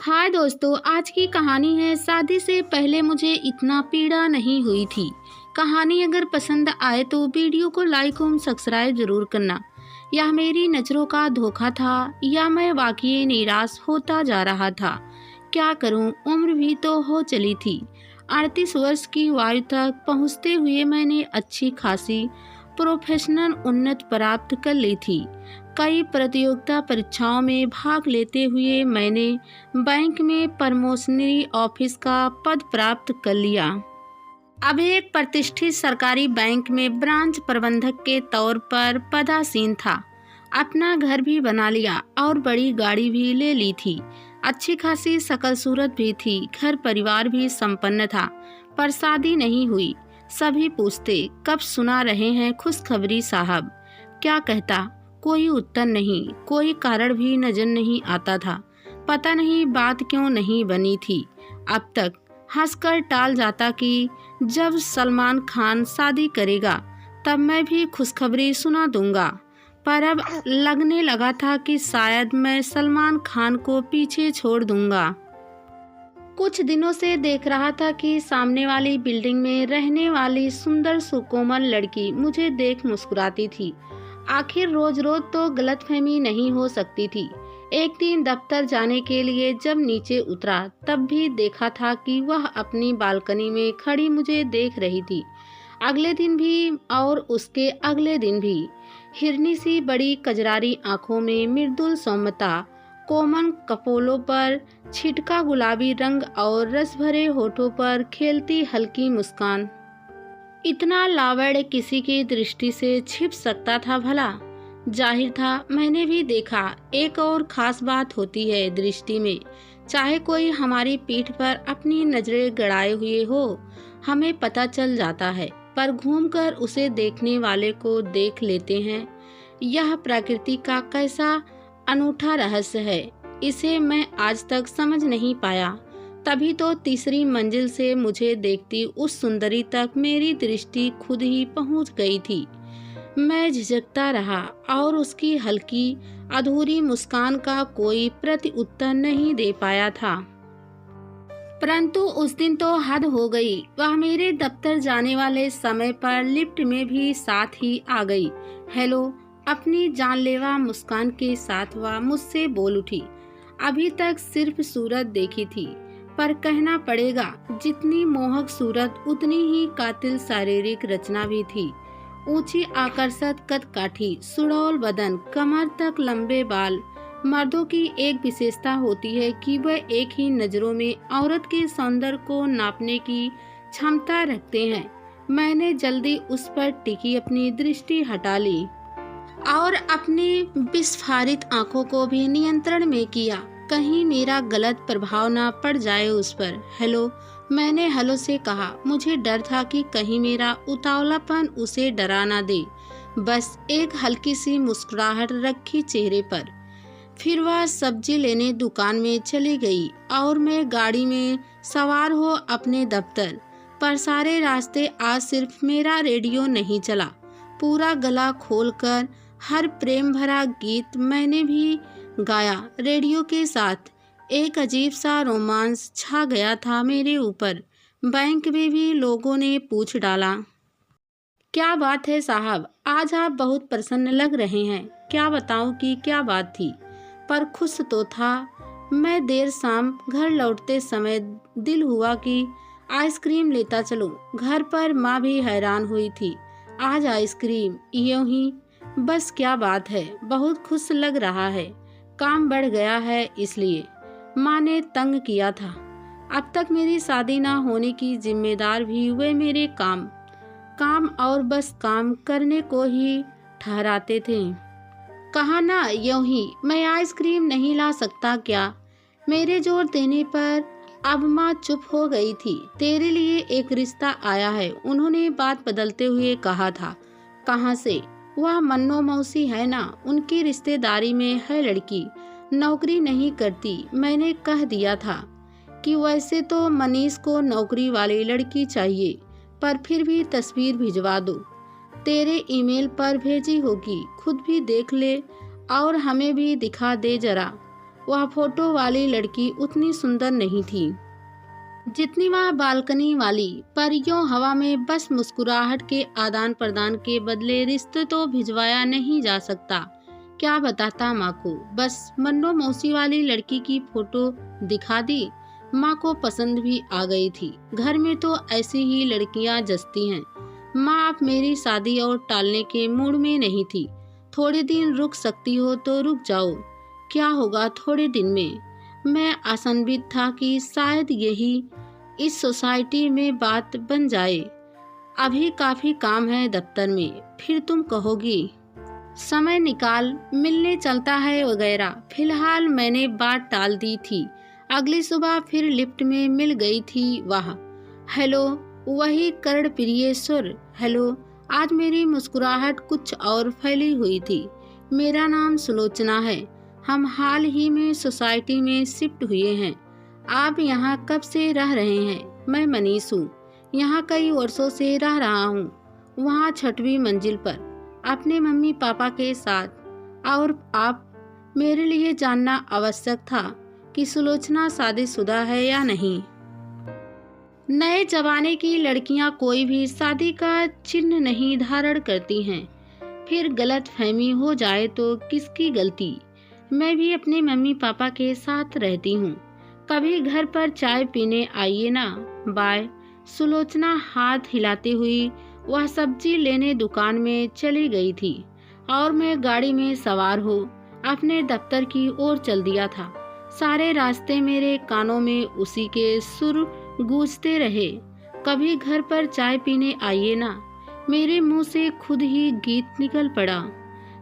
हाय दोस्तों, आज की कहानी है शादी से पहले मुझे इतना पीड़ा नहीं हुई थी। कहानी अगर पसंद आए तो वीडियो को लाइक और सब्सक्राइब जरूर करना। यह मेरी नज़रों का धोखा था या मैं वाकई निराश होता जा रहा था। क्या करूं, उम्र भी तो हो चली थी। 38 वर्ष की आयु तक पहुंचते हुए मैंने अच्छी खासी प्रोफेशनल उन्नति प्राप्त कर ली थी। कई प्रतियोगिता परीक्षाओं में भाग लेते हुए मैंने बैंक में प्रमोशनरी ऑफिस का पद प्राप्त कर लिया। अब एक प्रतिष्ठित सरकारी बैंक में ब्रांच प्रबंधक के तौर पर पदासीन था। अपना घर भी बना लिया और बड़ी गाड़ी भी ले ली थी। अच्छी खासी शकल सूरत भी थी, घर परिवार भी संपन्न था, पर शादी नहीं हुई। सभी पूछते, कब सुना रहे हैं खुशखबरी साहब? क्या कहता? कोई उत्तर नहीं, कोई कारण भी नजर नहीं आता था। पता नहीं बात क्यों नहीं बनी थी। अब तक हंसकर टाल जाता कि जब सलमान खान शादी करेगा तब मैं भी खुशखबरी सुना दूंगा। पर अब लगने लगा था कि शायद मैं सलमान खान को पीछे छोड़ दूंगा। कुछ दिनों से देख रहा था कि सामने वाली बिल्डिंग में रहने वाली सुंदर सुकोमल लड़की मुझे देख मुस्कुराती थी। आखिर रोज रोज तो गलतफहमी नहीं हो सकती थी। एक दिन दफ्तर जाने के लिए जब नीचे उतरा तब भी देखा था कि वह अपनी बालकनी में खड़ी मुझे देख रही थी। अगले दिन भी और उसके अगले दिन भी। हिरनी सी बड़ी कजरारी आंखों में मृदुल सौम्यता, कोमल कपोलों पर छिटका गुलाबी रंग और रस भरे होठों पर खेलती हल्की मुस्कान। इतना लावण्य किसी की दृष्टि से छिप सकता था भला? जाहिर था मैंने भी देखा। एक और खास बात होती है दृष्टि में, चाहे कोई हमारी पीठ पर अपनी नजरें गड़ाए हुए हो, हमें पता चल जाता है। पर घूमकर उसे देखने वाले को देख लेते हैं। यह प्रकृति का कैसा अनूठा रहस्य है, इसे मैं आज तक समझ नहीं पाया। तभी तो तीसरी मंजिल से मुझे देखती उस सुंदरी तक मेरी दृष्टि खुद ही पहुंच गई थी। मैं झिझकता रहा और उसकी हल्की अधूरी मुस्कान का कोई प्रत्युत्तर नहीं दे पाया था। परंतु उस दिन तो हद हो गई। वह मेरे दफ्तर जाने वाले समय पर लिफ्ट में भी साथ ही आ गई। हेलो, अपनी जानलेवा मुस्कान के साथ वह मुझसे बोल उठी। अभी तक सिर्फ सूरत देखी थी, पर कहना पड़ेगा जितनी मोहक सूरत उतनी ही कातिल शारीरिक रचना भी थी। ऊंची आकर्षक कदकाठी, सुडौल बदन, कमर तक लंबे बाल। मर्दों की एक विशेषता होती है कि वह एक ही नजरों में औरत के सौंदर्य को नापने की क्षमता रखते हैं। मैंने जल्दी उस पर टिकी अपनी दृष्टि हटा ली और अपनी विस्फारित आंखों को भी नियंत्रण में किया, कहीं मेरा गलत प्रभाव ना पड़ जाए उस पर। हेलो, मैंने हेलो से कहा। मुझे डर था कि कहीं मेरा उतावलापन उसे डरा ना दे। बस एक हल्की सी मुस्कुराहट रखी चेहरे पर। फिर वह सब्जी लेने दुकान में चली गई और मैं गाड़ी में सवार हो अपने दफ्तर। पर सारे रास्ते आज सिर्फ मेरा रेडियो नहीं चला। पूरा गला खोलकर हर प्रेम भरा गीत मैंने भी गाया। रेडियो के साथ एक अजीब सा रोमांस छा गया था मेरे ऊपर। बैंक में भी लोगों ने पूछ डाला, क्या बात है साहब, आज आप बहुत प्रसन्न लग रहे हैं। क्या बताऊं कि क्या बात थी, पर खुश तो था। मैं देर शाम घर लौटते समय दिल हुआ कि आइसक्रीम लेता चलूं। घर पर माँ भी हैरान हुई थी। आज आइसक्रीम? यूं ही। बस क्या बात है, बहुत खुश लग रहा है। काम बढ़ गया है इसलिए। माँ ने तंग किया था। अब तक मेरी शादी ना होने की जिम्मेदार भी वे मेरे काम और बस काम करने को ही ठहराते थे। कहा ना यूं ही। मैं आइसक्रीम नहीं ला सकता क्या? मेरे जोर देने पर अब माँ चुप हो गई थी। तेरे लिए एक रिश्ता आया है, उन्होंने बात बदलते हुए कहा था। कहाँ से? वह मन्नो मौसी है ना, उनकी रिश्तेदारी में है लड़की, नौकरी नहीं करती। मैंने कह दिया था कि वैसे तो मनीष को नौकरी वाली लड़की चाहिए, पर फिर भी तस्वीर भिजवा दो। तेरे ईमेल पर भेजी होगी, खुद भी देख ले और हमें भी दिखा दे जरा। वह फोटो वाली लड़की उतनी सुंदर नहीं थी जितनी वह बालकनी वाली, पर यूं हवा में बस मुस्कुराहट के आदान प्रदान के बदले रिश्ते तो भिजवाया नहीं जा सकता। क्या बताता माँ को, बस मन्नो मौसी वाली लड़की की फोटो दिखा दी। माँ को पसंद भी आ गई थी। घर में तो ऐसी ही लड़कियाँ जचती हैं। माँ अब मेरी शादी और टालने के मूड में नहीं थी। थोड़े दिन रुक सकती हो तो रुक जाओ, क्या होगा थोड़े दिन में। मैं आशान्वित था कि शायद यही इस सोसाइटी में बात बन जाए। अभी काफी काम है दफ्तर में, फिर तुम कहोगी समय निकाल मिलने चलता है वगैरह। फिलहाल मैंने बात टाल दी थी। अगली सुबह फिर लिफ्ट में मिल गई थी वह। हेलो, वही कर्ण प्रिय सुर। हेलो। आज मेरी मुस्कुराहट कुछ और फैली हुई थी। मेरा नाम सुलोचना है। हम हाल ही में सोसाइटी में शिफ्ट हुए हैं। आप यहाँ कब से रह रहे हैं? मैं मनीष हूँ। यहाँ कई वर्षों से रह रहा हूँ, वहाँ 6वीं मंजिल पर, अपने मम्मी पापा के साथ। और आप? मेरे लिए जानना आवश्यक था कि सुलोचना शादीशुदा है या नहीं। नए जमाने की लड़कियां कोई भी शादी का चिन्ह नहीं धारण करती हैं। फिर गलत फहमी हो जाए तो किसकी गलती। मैं भी अपने मम्मी पापा के साथ रहती हूँ। कभी घर पर चाय पीने आइए ना। बाय। सुलोचना हाथ हिलाती हुई वह सब्जी लेने दुकान में चली गई थी और मैं गाड़ी में सवार हो अपने दफ्तर की ओर चल दिया था। सारे रास्ते मेरे कानों में उसी के सुर गूंजते रहे। कभी घर पर चाय पीने आइए ना। मेरे मुंह से खुद ही गीत निकल पड़ा।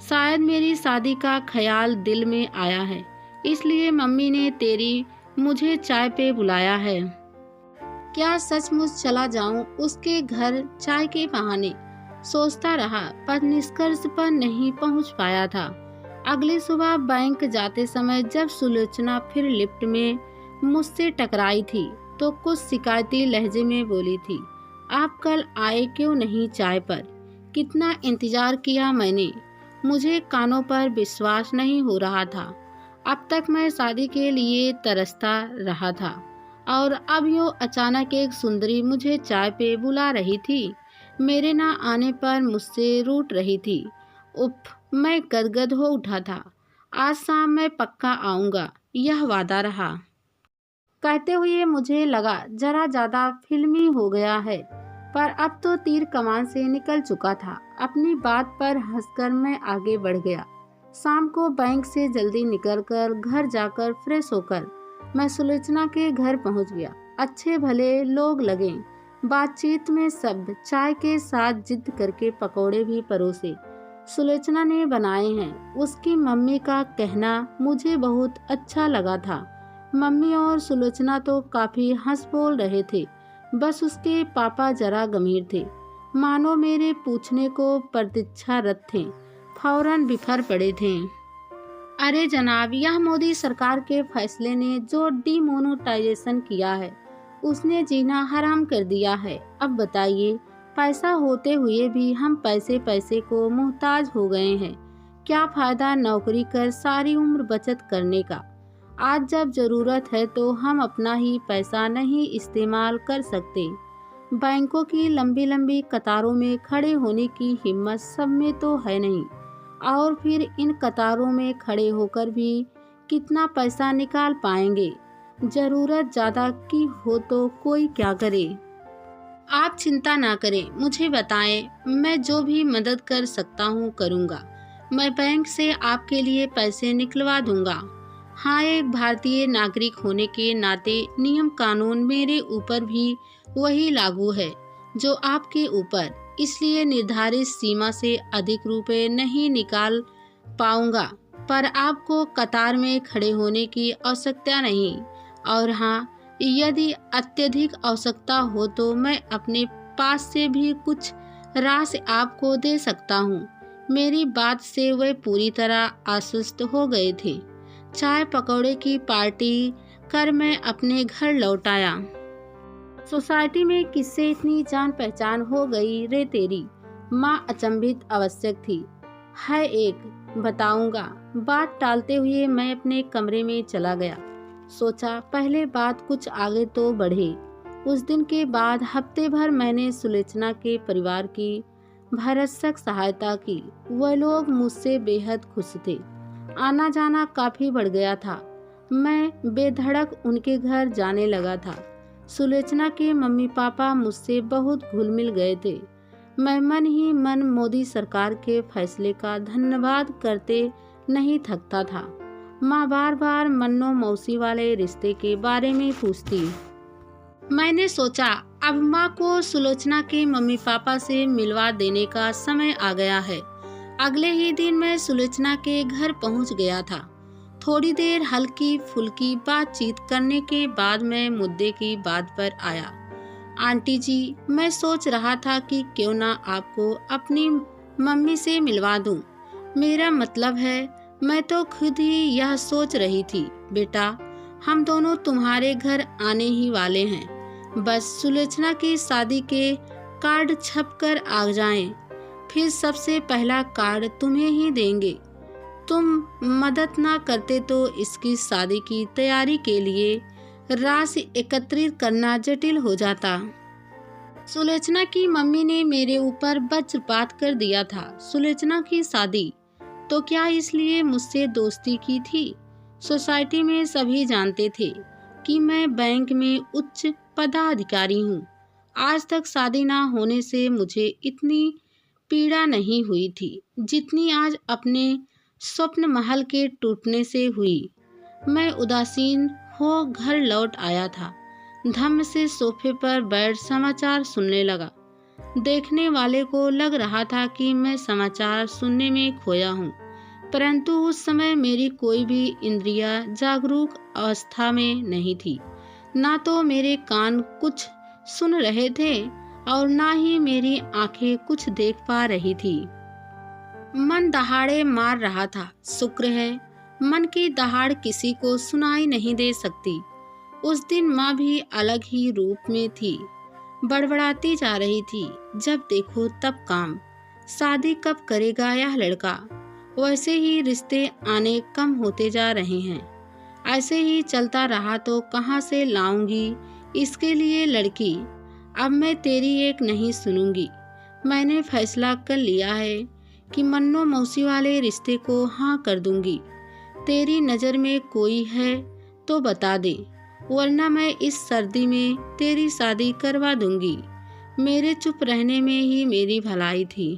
शायद मेरी शादी का ख्याल दिल में आया है, इसलिए मम्मी ने मुझे चाय पे बुलाया है। क्या सचमुच चला जाऊं उसके घर चाय के बहाने? सोचता रहा, पर निष्कर्ष पर नहीं पहुंच पाया था। अगली सुबह बैंक जाते समय जब सुलोचना फिर लिफ्ट में मुझसे टकराई थी तो कुछ शिकायती लहजे में बोली थी, आप कल आए क्यों नहीं चाय पर? कितना इंतजार किया मैंने। मुझे कानों पर विश्वास नहीं हो रहा था। अब तक मैं शादी के लिए तरसता रहा था और अब यूं अचानक एक सुंदरी मुझे चाय पे बुला रही थी। मेरे ना आने पर मुझसे रूठ रही थी। उफ, मैं गदगद हो उठा था। आज शाम मैं पक्का आऊँगा, यह वादा रहा। कहते हुए मुझे लगा जरा ज़्यादा फिल्मी हो गया है, पर अब तो तीर कमान से निकल चुका था। अपनी बात पर हंसकर मैं आगे बढ़ गया। शाम को बैंक से जल्दी निकलकर घर जाकर फ्रेश होकर मैं सुलोचना के घर पहुंच गया। अच्छे भले लोग लगे। बातचीत में सब चाय के साथ जिद करके पकौड़े भी परोसे सुलोचना ने बनाए हैं। उसकी मम्मी का कहना मुझे बहुत अच्छा लगा था। मम्मी और सुलोचना तो काफी हंस बोल रहे थे, बस उसके पापा जरा गंभीर थे, मानो मेरे पूछने को प्रतीक्षारत थे। फौरन बिफर पड़े थे। अरे जनाब, यह मोदी सरकार के फैसले ने जो डिमोनेटाइजेशन किया है उसने जीना हराम कर दिया है। अब बताइए, पैसा होते हुए भी हम पैसे को मोहताज हो गए हैं। क्या फायदा नौकरी कर सारी उम्र बचत करने का। आज जब जरूरत है तो हम अपना ही पैसा नहीं इस्तेमाल कर सकते। बैंकों की लंबी लंबी कतारों में खड़े होने की हिम्मत सब में तो है नहीं, और फिर इन कतारों में खड़े होकर भी कितना पैसा निकाल पाएंगे। जरूरत ज़्यादा की हो तो कोई क्या करे। आप चिंता ना करें, मुझे बताएं, मैं जो भी मदद कर सकता हूँ करूँगा। मैं बैंक से आपके लिए पैसे निकलवा दूँगा। हाँ, एक भारतीय नागरिक होने के नाते नियम कानून मेरे ऊपर भी वही लागू है जो आपके ऊपर, इसलिए निर्धारित सीमा से अधिक रुपए नहीं निकाल पाऊंगा। पर आपको कतार में खड़े होने की आवश्यकता नहीं, और हाँ, यदि अत्यधिक आवश्यकता हो तो मैं अपने पास से भी कुछ राशि आपको दे सकता हूँ। मेरी बात से वे पूरी तरह आश्वस्त हो गए थे। चाय पकौड़े की पार्टी कर मैं अपने घर लौट आया। सोसाइटी में किससे इतनी जान पहचान हो गई रे तेरी? माँ अचंभित आवश्यक थी। है एक बताऊंगा। बात टालते हुए मैं अपने कमरे में चला गया। सोचा पहले बात कुछ आगे तो बढ़े। उस दिन के बाद हफ्ते भर मैंने सुलोचना के परिवार की भरसक सहायता की। वह लोग मुझसे बेहद खुश थे। आना जाना काफी बढ़ गया था। मैं बेधड़क उनके घर जाने लगा था। सुलोचना के मम्मी पापा मुझसे बहुत घुल मिल गए थे। मैं मन ही मन मोदी सरकार के फैसले का धन्यवाद करते नहीं थकता था। माँ बार बार मन्नो मौसी वाले रिश्ते के बारे में पूछती। मैंने सोचा अब माँ को सुलोचना के मम्मी पापा से मिलवा देने का समय आ गया है। अगले ही दिन मैं सुलोचना के घर पहुँच गया था। थोड़ी देर हल्की फुल्की बातचीत करने के बाद मैं मुद्दे की बात पर आया। आंटी जी, मैं सोच रहा था कि क्यों ना आपको अपनी मम्मी से मिलवा दूं। मेरा मतलब है, मैं तो खुद ही यह सोच रही थी। बेटा, हम दोनों तुम्हारे घर आने ही वाले हैं। बस सुलोचना की शादी के कार्ड छप कर आ जाएं। फिर सबसे पहला कार्ड तुम्हें ही देंगे। तुम मदद ना करते तो इसकी शादी की तैयारी के लिए राशि एकत्रित करना जटिल हो जाता। सुलोचना की मम्मी ने मेरे ऊपर वज्रपात कर दिया था। सुलोचना की शादी तो क्या इसलिए मुझसे दोस्ती की थी? सोसाइटी में सभी जानते थे कि मैं बैंक में उच्च पदाधिकारी हूँ। आज तक शादी ना होने से मुझे इतनी पीड़ा नहीं हुई थी जितनी आज अपने स्वप्न महल के टूटने से हुई। मैं उदासीन हो घर लौट आया था। धम्म से सोफे पर बैठ समाचार सुनने लगा। देखने वाले को लग रहा था कि मैं समाचार सुनने में खोया हूँ, परंतु उस समय मेरी कोई भी इंद्रिया जागरूक अवस्था में नहीं थी। ना तो मेरे कान कुछ सुन रहे थे और ना ही मेरी आंखें कुछ देख पा रही थी। मन दहाड़े मार रहा था। शुक्र है मन की दहाड़ किसी को सुनाई नहीं दे सकती। उस दिन माँ भी अलग ही रूप में थी। बड़बड़ाती जा रही थी। जब देखो तब काम। शादी कब करेगा यह लड़का? वैसे ही रिश्ते आने कम होते जा रहे हैं। ऐसे ही चलता रहा तो कहाँ से लाऊंगी इसके लिए लड़की? अब मैं तेरी एक नहीं सुनूंगी। मैंने फैसला कर लिया है कि मन्नो मौसी वाले रिश्ते को हाँ कर दूंगी। तेरी नज़र में कोई है तो बता दे, वरना मैं इस सर्दी में तेरी शादी करवा दूंगी। मेरे चुप रहने में ही मेरी भलाई थी।